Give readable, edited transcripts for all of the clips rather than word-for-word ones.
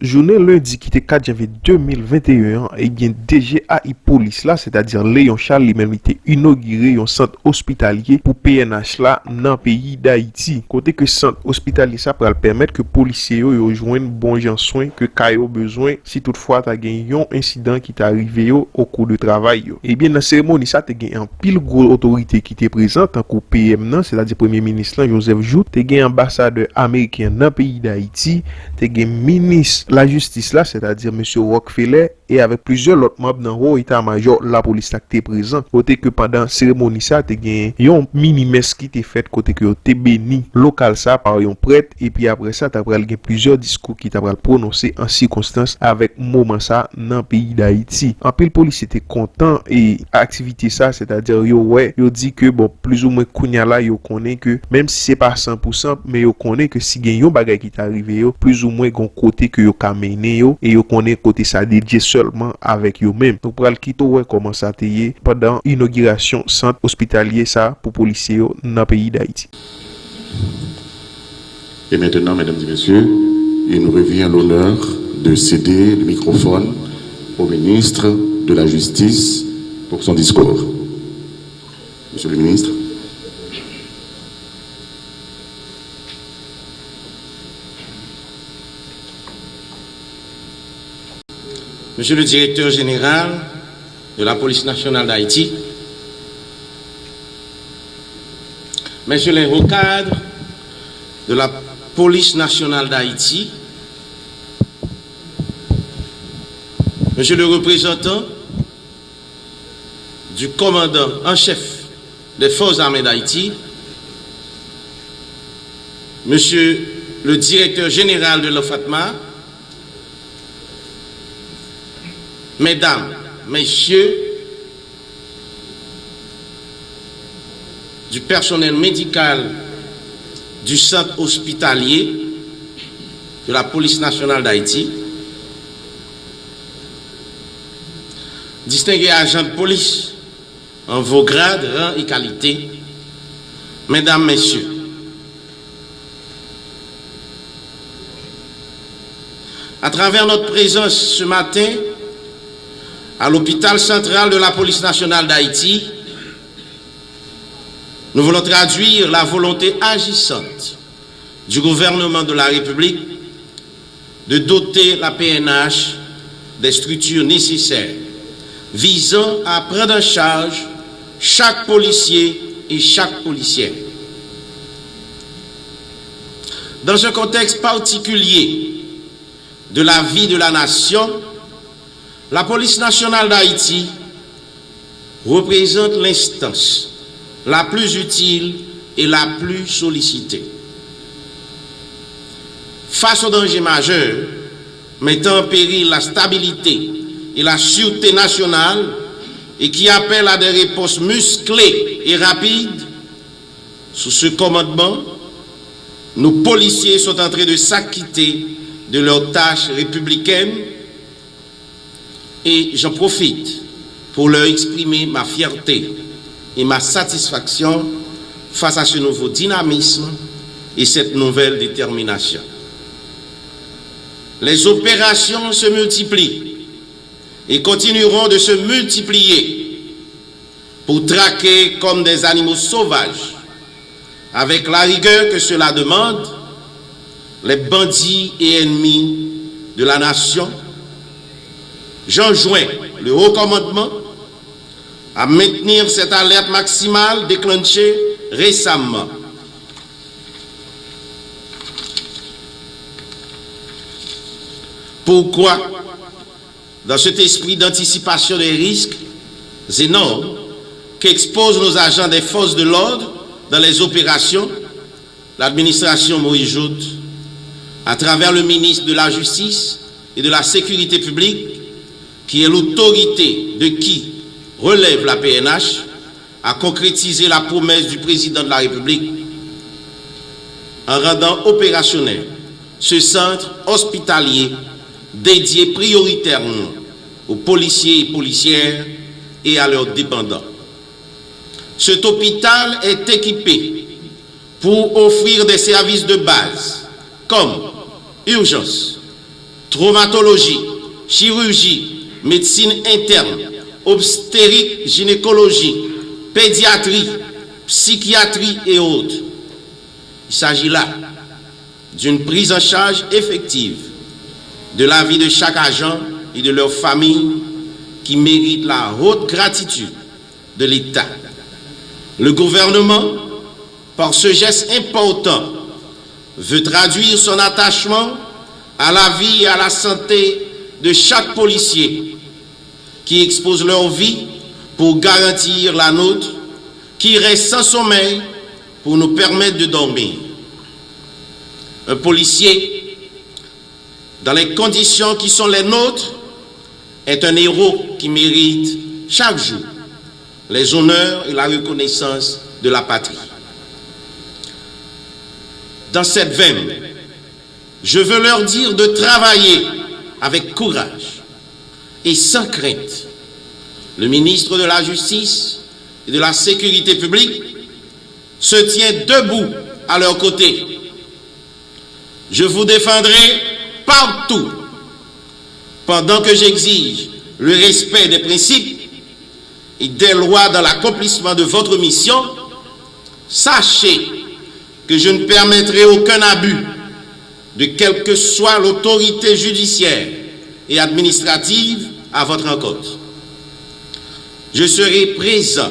Journée lundi qui était 4 janvier 2021, et bien DGAI Police là, c'est-à-dire Léon Charles lui-même était inauguré un centre hospitalier pour PNH là dans le pays d'Haïti. Côté que centre hospitalier ça pour permettre que policiers yo joignent bon gens soins que kayo besoin si toutefois t'as gagné un incident qui t'est arrivé au cours de travail yo. Et bien dans cérémonie ça t'as gagné un pile gros autorité qui était présente en coup PM nan, c'est-à-dire premier ministre là, Joseph Jout, t'as gagné ambassadeur américain dans le pays d'Haïti, t'as gagné ministre la justice là, c'est-à-dire monsieur Rockefeller, et avec plusieurs autres membres dans le état-major la police là qui était présent. Côté que pendant cérémonie ça t'as gagné un mini-messe qui était fait côté que t'es béni local ça par un prêtre, et puis après ça t'as pris plusieurs discours qui t'a prononcé en circonstance avec moment ça dans le pays d'Haïti. En pile police était content et activité ça, c'est-à-dire yo dit que bon plus ou moins kounya là yo connaît que même si c'est pas 100% mais yo connaît que si gen yon bagay qui t'arrive yo plus ou moins gon côté que yo ka mené yo et yo connaît côté ça dédié seulement avec yo même. Donc pral kito comment ça t'est pendant inauguration centre hospitalier ça pour policiers dans le pays d'Haïti. Et maintenant, mesdames et messieurs, il nous revient l'honneur de céder le microphone au ministre de la Justice pour son discours. Monsieur le ministre. Monsieur le directeur général de la police nationale d'Haïti, messieurs les hauts cadres de la police nationale d'Haïti, monsieur le représentant du commandant en chef des forces armées d'Haïti, monsieur le directeur général de l'OFATMA, mesdames, messieurs du personnel médical du centre hospitalier de la police nationale d'Haïti, distingués agents de police en vos grades, rangs et qualités, mesdames, messieurs, à travers notre présence ce matin à l'hôpital central de la police nationale d'Haïti, nous voulons traduire la volonté agissante du gouvernement de la République de doter la PNH des structures nécessaires visant à prendre en charge chaque policier et chaque policière. Dans ce contexte particulier de la vie de la nation, la police nationale d'Haïti représente l'instance la plus utile et la plus sollicitée. Face aux dangers majeurs mettant en péril la stabilité et la sûreté nationale et qui appellent à des réponses musclées et rapides, sous ce commandement, nos policiers sont en train de s'acquitter de leurs tâches républicaines et j'en profite pour leur exprimer ma fierté et ma satisfaction face à ce nouveau dynamisme et cette nouvelle détermination. Les opérations se multiplient et continueront de se multiplier pour traquer comme des animaux sauvages, avec la rigueur que cela demande, les bandits et ennemis de la nation. J'enjoins le haut commandement à maintenir cette alerte maximale déclenchée récemment. Pourquoi, dans cet esprit d'anticipation des risques énormes qu'exposent nos agents des forces de l'ordre dans les opérations, l'administration Moïse Jout, à travers le ministre de la Justice et de la Sécurité publique, qui est l'autorité de qui relève la PNH, a concrétisé la promesse du président de la République en rendant opérationnel ce centre hospitalier dédié prioritairement aux policiers et policières et à leurs dépendants. Cet hôpital est équipé pour offrir des services de base comme urgence, traumatologie, chirurgie, médecine interne, obstétrique, gynécologie, pédiatrie, psychiatrie et autres. Il s'agit là d'une prise en charge effective de la vie de chaque agent et de leur famille qui mérite la haute gratitude de l'État. Le gouvernement, par ce geste important, veut traduire son attachement à la vie et à la santé de chaque policier qui expose leur vie pour garantir la nôtre, qui reste sans sommeil pour nous permettre de dormir. Un policier, dans les conditions qui sont les nôtres, est un héros qui mérite chaque jour les honneurs et la reconnaissance de la patrie. Dans cette veine, je veux leur dire de travailler avec courage et sans crainte. Le ministre de la Justice et de la Sécurité publique se tient debout à leur côté. Je vous défendrai partout pendant que j'exige le respect des principes et des lois dans l'accomplissement de votre mission. Sachez que je ne permettrai aucun abus de quelle que soit l'autorité judiciaire et administrative à votre encontre. Je serai présent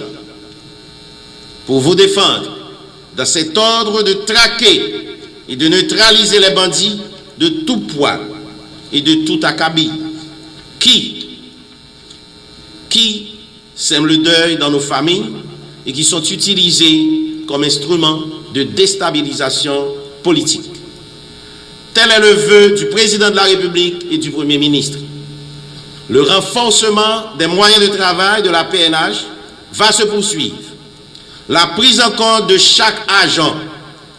pour vous défendre dans cet ordre de traquer et de neutraliser les bandits de tout poil et de tout acabit qui sèment le deuil dans nos familles et qui sont utilisés comme instruments de déstabilisation politique. Tel est le vœu du président de la République et du Premier ministre. Le renforcement des moyens de travail de la PNH va se poursuivre. La prise en compte de chaque agent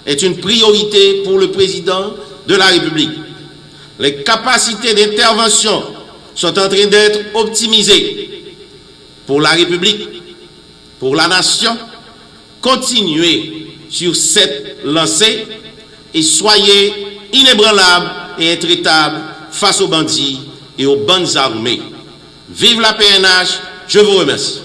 est une priorité pour le président de la République. Les capacités d'intervention sont en train d'être optimisées. Pour la République, pour la nation, continuez sur cette lancée et soyez inébranlables et intraitables face aux bandits et aux bandes armées. Vive la PNH, je vous remercie.